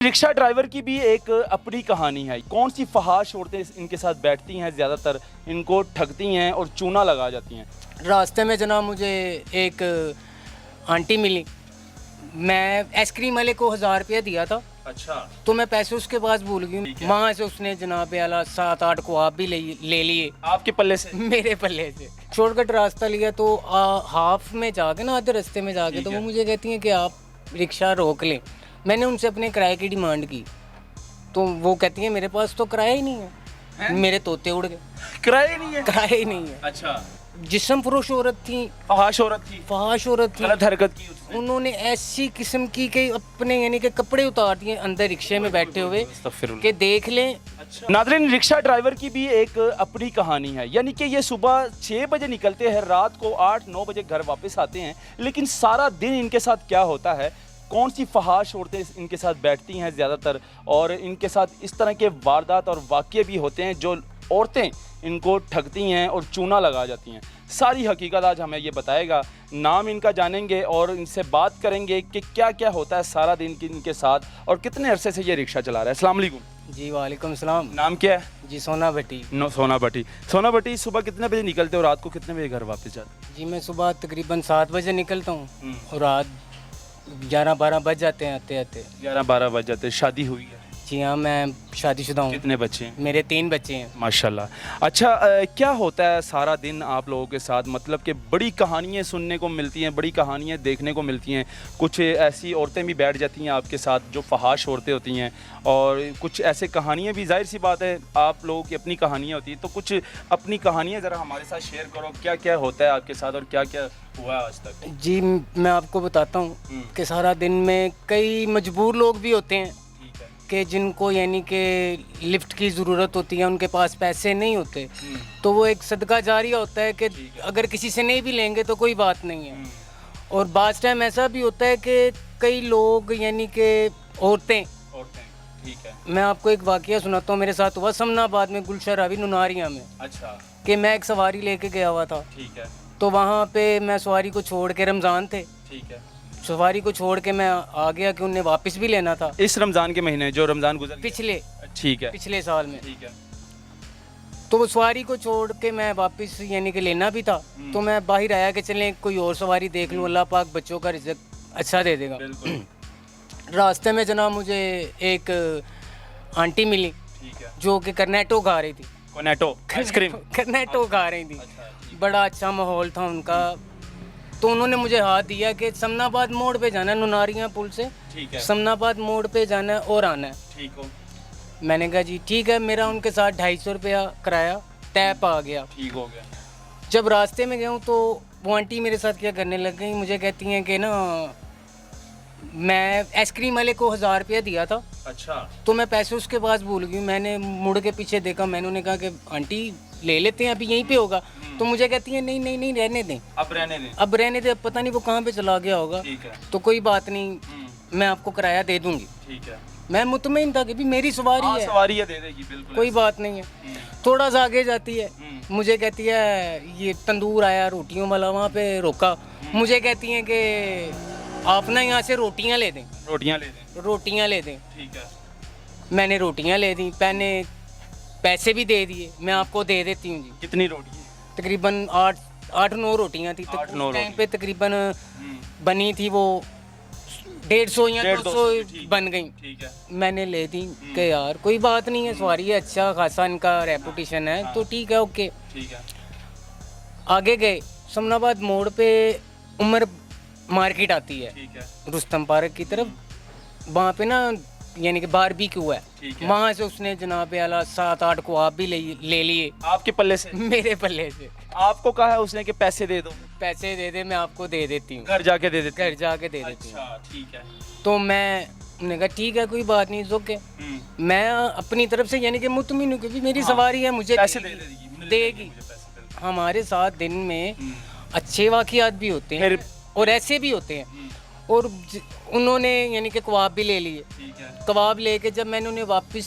Rickshaw driver की भी एक अपनी कहानी है। कौन सी फहाश औरतें इनके साथ बैठती हैं, ज़्यादातर इनको ठगती हैं और चूना लगा जाती हैं। रास्ते में जनाब मुझे एक आंटी मिली। मैं आइसक्रीम वाले को 1000 रुपया दिया था, अच्छा, तो मैं पैसे उसके पास भूल गई। वहाँ से उसने जनाब आला 7-8 को आप भी ले लिए आपके पल्ले से। मेरे पल्ले से। शॉर्टकट रास्ता लिया तो हाफ में जाके ना, आधे रास्ते में जाके तो वो मुझे कहती हैं कि आप रिक्शा रोक लें। मैंने उनसे अपने किराए की डिमांड की, तो वो कहती हैं मेरे पास तो किराया ही नहीं है। मेरे तोते उड़ गए, किराया नहीं है। किराया ही नहीं है। अच्छा, जिस्म फरोश औरत थी, फहाश औरत थी, फहाश औरत थी। गलत हरकत की उसने। उन्होंने ऐसी किस्म की कि अपने यानी कि कपड़े उतार दिए अंदर रिक्शे में बैठे हुए कि देख लें। नाज़रीन, रिक्शा ड्राइवर की भी एक अपनी कहानी है। यानी कि ये सुबह 6 बजे निकलते हैं, रात को 8-9 बजे घर वापस आते हैं। लेकिन सारा दिन इनके साथ क्या होता है, कौन सी फहाश औरतें इनके साथ बैठती हैं ज़्यादातर, और इनके साथ इस तरह के वारदात और वाक़ये भी होते हैं जो औरतें इनको ठगती हैं और चूना लगा जाती हैं। सारी हकीकत आज हमें ये बताएगा। नाम इनका जानेंगे और इनसे बात करेंगे कि क्या क्या होता है सारा दिन इनके साथ और कितने अरसे से ये रिक्शा चला रहा है। अस्सलाम वालेकुम जी वालेकुम सलाम। नाम क्या है? जी सोना भट्टी। सोना भट्टी। सोना भट्टी, सुबह कितने बजे निकलते हो, रात को कितने बजे घर वापस जाते जी मैं सुबह तकरीबन 7 बजे निकलता हूँ और रात 11-12 बज जाते हैं आते आते। 11-12 बज जाते हैं। शादी हुई है? जी हाँ, मैं शादीशुदा हूँ। कितने बच्चे हैं? मेरे 3 बच्चे हैं। माशाल्लाह। अच्छा, क्या होता है सारा दिन आप लोगों के साथ? मतलब कि बड़ी कहानियाँ सुनने को मिलती हैं, बड़ी कहानियाँ देखने को मिलती हैं। कुछ ऐसी औरतें भी बैठ जाती हैं आपके साथ जो फहाश औरतें होती हैं, और कुछ ऐसे कहानियाँ भी, जाहिर सी बात है आप लोगों की अपनी कहानियाँ होती हैं। तो कुछ अपनी कहानियाँ ज़रा हमारे साथ शेयर करो, क्या क्या होता है आपके साथ और क्या क्या हुआ है आज तक? जी मैं आपको बताता हूँ कि सारा दिन में कई मजबूर लोग भी होते हैं कि जिनको यानी कि लिफ्ट की ज़रूरत होती है, उनके पास पैसे नहीं होते, तो वो एक सदका जारिया होता है कि अगर किसी से नहीं भी लेंगे तो कोई बात नहीं है। और बाज़ टाइम ऐसा भी होता है कि कई लोग यानी कि औरतें, ठीक है। मैं आपको एक वाक़या सुनाता हूँ, मेरे साथ हुआ समनाबाद में, गुलशन रावी नुनारिया में। अच्छा, कि मैं एक सवारी लेके गया हुआ था, ठीक है, तो वहाँ पे मैं सवारी को छोड़ के, रमज़ान थे, ठीक है, सवारी को छोड़ के मैं आ गया कि उन्हें वापस भी लेना था। इस रमज़ान के महीने जो रमज़ान गुजर गया? पिछले ठीक है, पिछले साल में। ठीक है, तो वो सवारी को छोड़ के मैं वापस यानी कि लेना भी था, तो मैं बाहर आया कि चलें कोई और सवारी देख लूँ, अल्लाह पाक बच्चों का रिज़्क अच्छा दे देगा। रास्ते में जनाब मुझे एक आंटी मिली, ठीक है, जो कि कर्नेटो खा रही थी। कोनेटो आइसक्रीम? कर्नेटो खा रही थी। अच्छा, बड़ा अच्छा माहौल था उनका। तो उन्होंने मुझे हाथ दिया कि समनाबाद मोड़ पे जाना है, नुनारिया पुल से ठीक है, समनाबाद मोड़ पे जाना है और आना है। ठीक हो, मैंने कहा जी ठीक है। मेरा उनके साथ 250 रुपया किराया तय आ गया। ठीक हो गया। जब रास्ते में गया हूँ तो वो आंटी मेरे साथ क्या करने लग गई, मुझे कहती हैं कि ना, मैं आइसक्रीम वाले को 1000 रुपया दिया था, अच्छा, तो मैं पैसे उसके पास भूल गई। मैंने मुड़ के पीछे देखा, मैंने उन्हें कहा कि आंटी ले लेते हैं, अभी यहीं पे होगा। तो मुझे कहती है नहीं नहीं नहीं, रहने दें, अब रहने दें। अब रहने दें, अब पता नहीं वो कहाँ पे चला गया होगा, ठीक है, तो कोई बात नहीं, मैं आपको किराया दे दूंगी। ठीक है। मैं मुतमईन था कि भी मेरी सवारी हाँ, है, सवारी है, दे देगी, बिल्कुल। कोई बात नहीं है। थोड़ा सा आगे जाती है, मुझे कहती है ये तंदूर आया रोटियों वाला, वहाँ पे रोका। मुझे कहती हैं कि आप ना यहाँ से रोटियाँ ले दें, रोटियां ले दें, रोटियाँ ले दें। ठीक है, मैंने रोटियाँ ले दी, मैंने पैसे भी दे दिए। मैं आपको दे देती हूँ जी। कितनी रोटी है? तकरीबन 8-9 रोटियाँ थी। 8-9 टाइम पे तकरीबन बनी थी वो 150 या 200 बन गई। ठीक है, मैंने ले दी कि यार कोई बात नहीं है, सवारी है, अच्छा खासा इनका रेपुटेशन है, तो ठीक है, ओके। ठीक है, आगे गए, समनाबाद मोड़ पे उमर मार्केट आती है, ठीक है, रुस्तम पार्क की तरफ। वहाँ पे ना यानी कि बारबेक्यू है, ठीक है। वहाँ से उसने जनाब आला 7-8 को आप भी ले लिए आपके पल्ले से? मेरे पल्ले से। आपको कहा है उसने कि पैसे दे दो? पैसे दे दे, मैं आपको दे देती हूँ, घर जाके दे देते? घर जाके दे देती हूँ। अच्छा, ठीक है। तो मैंने कहा ठीक है, कोई बात नहीं, ओके। मैं अपनी तरफ से यानी कि मुतमिन हूँ कि भी मेरी सवारी है, मुझे पैसे दे देगी, देगी। मुझे पैसे दे दो। हमारे साथ दिन में अच्छे वाक़ियात भी होते हैं और ऐसे भी होते हैं। और उन्होंने यानी कि कबाब भी ले लिए। ठीक है, कबाब लेके जब मैंने उन्हें वापस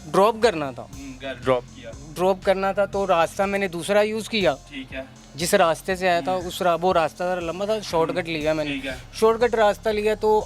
ड्रॉप करना था, घर ड्रॉप किया। ड्रॉप करना था तो रास्ता मैंने दूसरा यूज़ किया। ठीक है। जिस रास्ते से आया था वो रास्ता ज़रा लंबा था, शॉर्टकट लिया मैंने। ठीक है। शॉर्टकट रास्ता लिया तो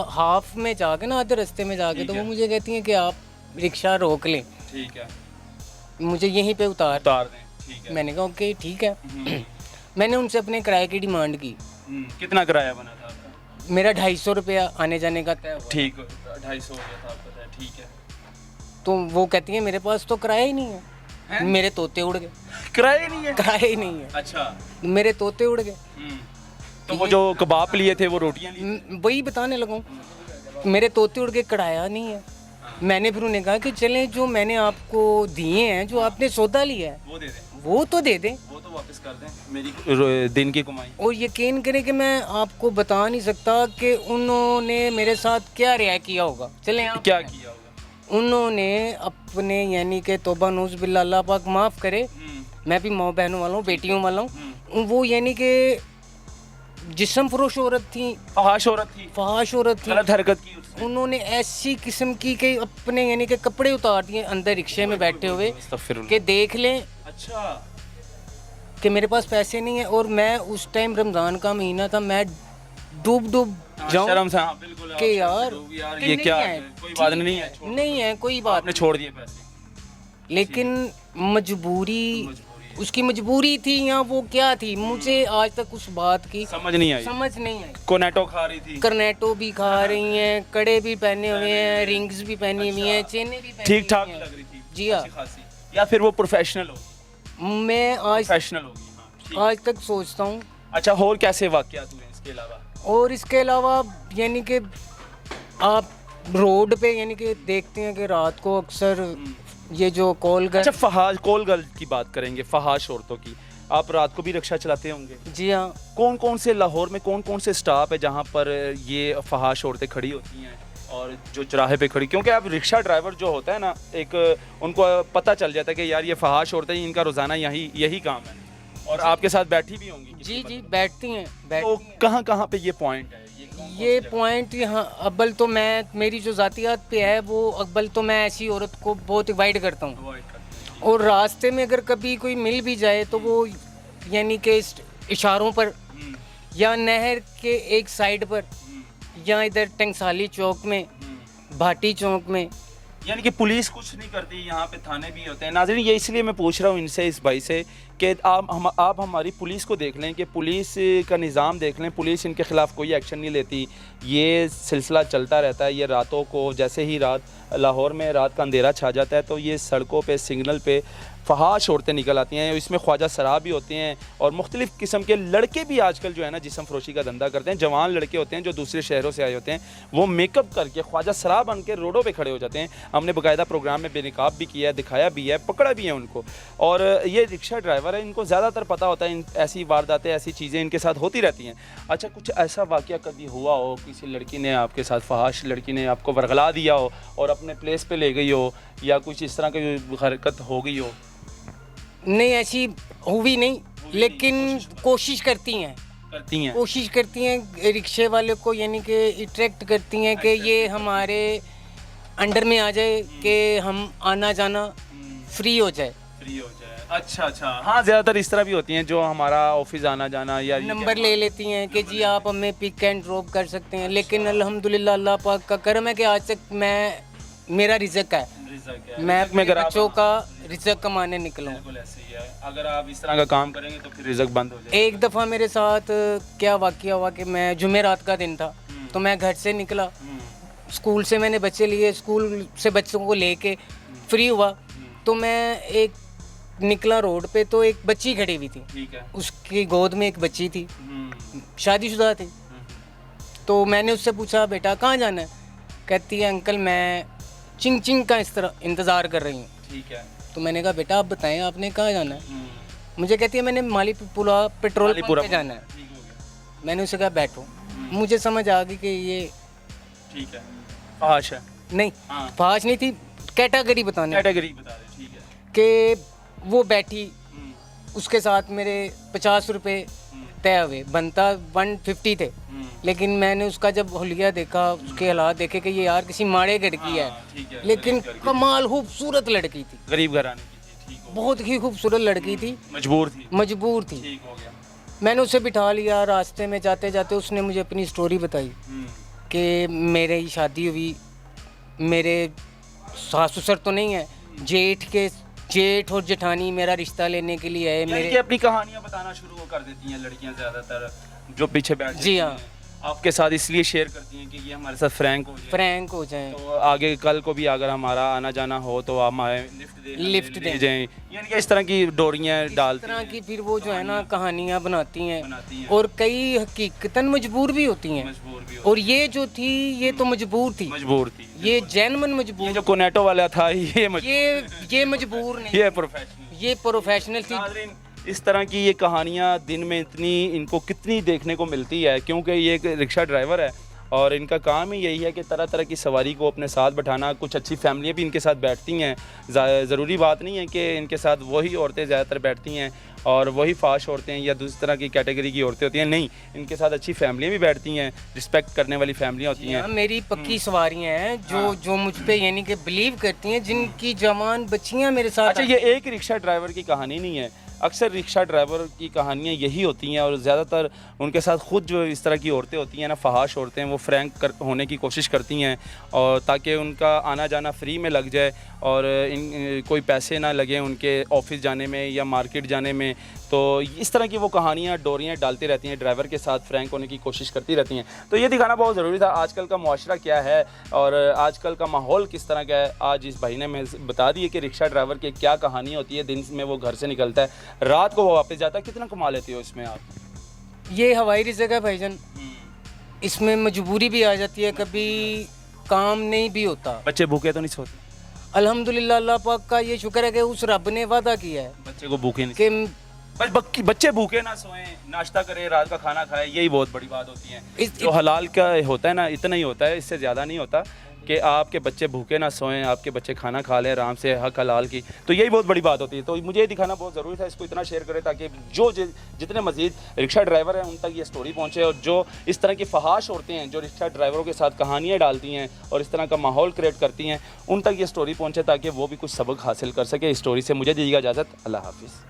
हाफ में जाके ना, आधे रास्ते में जाके तो वो मुझे कहती हैं कि आप रिक्शा रोक लें, ठीक है, मुझे यहीं पे उतार उतार दें। ठीक है। मैंने कहा ओके ठीक है। मैंने उनसे अपने किराए की डिमांड की। कितना किराया बना था आपका? मेरा 250 रुपया आने जाने का तय हुआ। ठीक, 250 हो गया था आपका तय। ठीक है। तो वो कहती है मेरे पास तो किराया ही नहीं है। मेरे तोते उड़ गए। किराया नहीं है? किराया ही नहीं है। अच्छा। मेरे तोते उड़ गए। तो वो जो कबाब लिए थे वो रोटियां ली? वही बताने लगा, मेरे तोते उड़ के किराया नहीं है। मैंने फिर उन्हें कहा कि चलें, जो मैंने आपको दिए हैं, जो आपने सौदा लिया है वो दे दें, वो तो दे दें, वो तो वापस कर दें मेरी दिन की कमाई। और यकीन करें कि मैं आपको बता नहीं सकता कि उन्होंने मेरे साथ क्या रिया किया होगा। चलें आप क्या किया होगा? उन्होंने अपने यानी कि तौबा नौज़ बिल्लाह, अल्लाह पाक माफ़ करे, मैं भी माँ बहनों वाला हूँ, बेटियों वाला हूँ, वो यानी कि जिस्म फरोश औरत थी, फहाश औरत थी, फहाश औरत थी, गलत हरकत की उसने। उन्होंने ऐसी किस्म की कि अपने यानी कि कपड़े उतार दिए अंदर रिक्शे में बैठे हुए अस्तगफिरुल्लाह। कि देख लें अच्छा। कि मेरे पास पैसे नहीं है। और मैं उस टाइम रमज़ान का महीना था, मैं डूब जाऊं शर्म से, हाँ बिल्कुल कि यार यार कि ये नहीं क्या है, है? कोई बात नहीं है, छोड़ नहीं है कोई बात आपने छोड़ दिए पैसे। लेकिन मजबूरी उसकी मजबूरी थी या वो क्या थी, मुझे आज तक उस बात की समझ नहीं आई। समझ नहीं आई। कोनेटो खा रही थी, करनेटो भी खा रही हैं, कड़े भी पहने हुए हैं, रिंग्स भी पहनी हुई हैं, चेनें भी पहनी ठीक ठाक हुई हैं। लग रही थी। जी हाँ। अच्छी खासी। या फिर वो प्रोफेशनल हो? मैं प्रोफेशनल होगी, हाँ ठीक। आज तक सोचता हूँ। अच्छा, और कैसे वाकयात हुए इसके अलावा? और इसके अलावा यानी कि आप रोड पे यानी कि देखते हैं कि रात को अक्सर ये जो कॉल गर्ल। अच्छा, फहाश कॉल गर्ल की बात करेंगे, फहाश औरतों की। आप रात को भी रिक्शा चलाते होंगे? जी हाँ। कौन कौन से लाहौर में कौन कौन से स्टॉप है जहाँ पर ये फहाश औरतें खड़ी होती हैं और जो चौराहे पे खड़ी? क्योंकि अब रिक्शा ड्राइवर जो होता है ना, एक उनको पता चल जाता है कि यार ये फहाश औरतें, इनका रोज़ाना यही काम है। और आपके साथ बैठी भी होंगी? जी जी बैठती हैं, तो कहाँ कहाँ पे ये पॉइंट है? ये पॉइंट यहाँ अव्वल तो मैं, मेरी जो ज़ातियात पे है वो अव्वल तो मैं ऐसी औरत को बहुत अवॉइड करता हूँ। और रास्ते में अगर कभी कोई मिल भी जाए तो वो यानी कि इशारों पर या नहर के एक साइड पर या इधर टंगसाली चौक में, भाटी चौक में। यानी कि पुलिस कुछ नहीं करती, यहाँ पे थाने भी होते हैं। नाज़रीन, ये इसलिए मैं पूछ रहा हूँ इनसे, इस भाई से, कि आप हमारी पुलिस को देख लें, कि पुलिस का निज़ाम देख लें, पुलिस इनके ख़िलाफ़ कोई एक्शन नहीं लेती। ये सिलसिला चलता रहता है। ये रातों को, जैसे ही लाहौर में रात का अंधेरा छा जाता है तो ये सड़कों पे, सिग्नल पे फहाश औरतें निकल आती हैं। इसमें ख्वाजा शराब भी होते हैं और मुख्तलिफ़ किस्म के लड़के भी आजकल जो है ना जिस्म फरोशी का धंधा करते हैं। जवान लड़के होते हैं जो दूसरे शहरों से आए होते हैं, वो मेकअप करके ख्वाजा शराब बन के रोडों पे खड़े हो जाते हैं। हमने बाकायदा प्रोग्राम में बेनकाब भी किया है, दिखाया भी है, पकड़ा भी है उनको। और ये रिक्शा ड्राइवर है, इनको ज़्यादातर पता होता है ऐसी वारदातें, ऐसी चीज़ें इनके साथ होती रहती हैं। अच्छा, कुछ ऐसा वाक़या कभी हुआ हो, किसी लड़की ने आपके साथ, फहाश लड़की ने आपको वर्गला दिया हो और अपने प्लेस पे ले गई हो, या कुछ इस तरह की हरकत हो गई हो? नहीं, ऐसी हुई नहीं, लेकिन कोशिश करती हैं, कोशिश करती हैं रिक्शे वाले को यानी कि अट्रैक्ट करती हैं कि ये हमारे अंडर में आ जाए, कि हम आना जाना फ्री हो जाए। अच्छा, हाँ, ज़्यादातर इस तरह भी होती हैं जो हमारा ऑफिस आना जाना या नंबर ले लेती हैं कि जी आप हमें पिक एंड ड्रॉप कर सकते हैं। लेकिन अल्हम्दुलिल्लाह अल्लाह पाक का करम है कि आज तक मेरा रिज़्क है, मैं अपने बच्चों का रिज़्क कमाने निकला हूँ। अगर आप इस तरह का काम करेंगे तो फिर रिज़्क बंद हो जाएगा। एक दफ़ा मेरे साथ क्या वाक़या हुआ कि मैं जुमेरात का दिन था, तो मैं घर से निकला, स्कूल से मैंने बच्चे लिए, स्कूल से बच्चों को लेके फ्री हुआ, तो मैं एक निकला रोड पे, तो एक बच्ची खड़ी हुई थी। ठीक है। उसकी गोद में एक बच्ची थी, शादीशुदा थी। तो मैंने उससे पूछा बेटा कहाँ जाना है? कहती है अंकल मैं चिंग चिंग का इस तरह इंतज़ार कर रही हूँ। ठीक है। तो मैंने कहा बेटा आप बताएं आपने कहाँ जाना है? मुझे कहती है मैंने माली पुला पेट्रोल पंप पे जाना है। मैंने उसे कहा बैठो। मुझे समझ आ गई कि ये ठीक है फहाश है। नहीं, फहाश नहीं थी, कैटेगरी बता रहे। ठीक है। कि वो बैठी, उसके साथ मेरे 50 रुपये तय हुए, बनता 150 थे। लेकिन मैंने उसका जब हुलिया देखा, उसके हालात देखे कि ये यार किसी माड़े घर की है, ठीक है, लेकिन कमाल खूबसूरत लड़की थी, गरीब घराने की थी, ठीक हो बहुत ही खूबसूरत लड़की थी, मजबूर थी। ठीक हो गया। मैंने उसे बिठा लिया, रास्ते में जाते जाते उसने मुझे अपनी स्टोरी बताई कि मेरी शादी हुई, मेरे सास ससुर तो नहीं है, जेठ और जेठानी मेरा रिश्ता लेने के लिए है। यानी मेरे कि अपनी कहानियां बताना शुरू कर देती हैं लड़कियां ज्यादातर जो पीछे बैठ जी जाती हाँ। हैं। आपके साथ इसलिए शेयर करती हैं कि ये हमारे साथ फ्रैंक हो जाए, फ्रैंक हो जाए, तो आगे कल को भी अगर हमारा आना जाना हो तो आप हमें लिफ्ट दें। जाएं, यानी कि इस तरह की डोरियां इस डालती तरह हैं, की फिर वो जो है ना कहानियाँ बनाती हैं, बनाती हैं, और कई हकीकतन मजबूर भी होती हैं। मजबूर भी और ये जो थी ये तो मजबूर थी, मजबूर थी। ये जेन्युइन ये मजबूर, जो कोनेटो वाला था ये ये मजबूर नहीं, ये प्रोफेशनल। ये प्रोफेशनल थी। नाज़रीन, इस तरह की ये कहानियाँ दिन में इतनी इनको कितनी देखने को मिलती है, क्योंकि ये एक रिक्शा ड्राइवर है और इनका काम ही यही है कि तरह तरह की सवारी को अपने साथ बैठाना। कुछ अच्छी फैमिलियाँ भी इनके साथ बैठती हैं, ज़रूरी बात नहीं है कि इनके साथ वही औरतें ज़्यादातर बैठती हैं और वही फाश औरतें या दूसरी तरह की कैटेगरी की औरतें होती हैं, नहीं, इनके साथ अच्छी फैमिलियाँ भी बैठती हैं, रिस्पेक्ट करने वाली फैमिलियाँ होती हैं। मेरी पक्की सवारियां हैं जो मुझ पे यानी कि बिलीव करती हैं, जिनकी जवान बच्चियां मेरे साथ। अच्छा, ये एक रिक्शा ड्राइवर की कहानी नहीं है, अक्सर रिक्शा ड्राइवर की कहानियाँ यही होती हैं और ज़्यादातर उनके साथ ख़ुद जो इस तरह की औरतें होती हैं ना, फहाश औरतें, वो फ्रैंक होने की कोशिश करती हैं और ताकि उनका आना जाना फ्री में लग जाए और कोई पैसे ना लगे उनके ऑफिस जाने में या मार्केट जाने में। तो इस तरह की वो कहानियाँ डोरियाँ डालती रहती हैं, ड्राइवर के साथ फ्रैंक होने की कोशिश करती रहती हैं। तो ये दिखाना बहुत ज़रूरी था आजकल का मुआशरा क्या है और आजकल का माहौल किस तरह का है। आज इस भाई ने मैं बता दी है कि रिक्शा ड्राइवर की क्या कहानी होती है। दिन में वो घर से निकलता है, रात को वो वापस जाता है। कितना कमा लेते हो इसमें आप? ये हवाई रिज़्क है भाईजान, इसमें मजबूरी भी आ जाती है, कभी काम नहीं भी होता। बच्चे भूखे तो नहीं सोते? अल्हम्दुलिल्लाह, अल्लाह पाक का ये शुक्र है कि उस रब ने वादा किया है बच्चे को भूखे नहीं, कि बच्चे भूखे ना सोएं, नाश्ता करें, रात का खाना खाएं, यही बहुत बड़ी बात होती है। जो हलाल का होता है ना, इतना ही होता है, इससे ज़्यादा नहीं होता कि आपके बच्चे भूखे ना सोएं, आपके बच्चे खाना खा लें आराम से, हक हलाल की। तो यही बहुत बड़ी बात होती है। तो मुझे ये दिखाना बहुत ज़रूरी था, इसको इतना शेयर करें ताकि जो जितने मज़ीद रिक्शा ड्राइवर हैं उन तक ये स्टोरी पहुँचे और जो इस तरह की फहाश औरतें हैं जो रिक्शा ड्राइवरों के साथ कहानियाँ डालती हैं और इस तरह का माहौल क्रिएट करती हैं, उन तक ये स्टोरी पहुँचे ताकि वो भी कुछ सबक हासिल कर सके। इस स्टोरी से मुझे दीजिएगा इजाज़त। अल्लाह हाफिज़।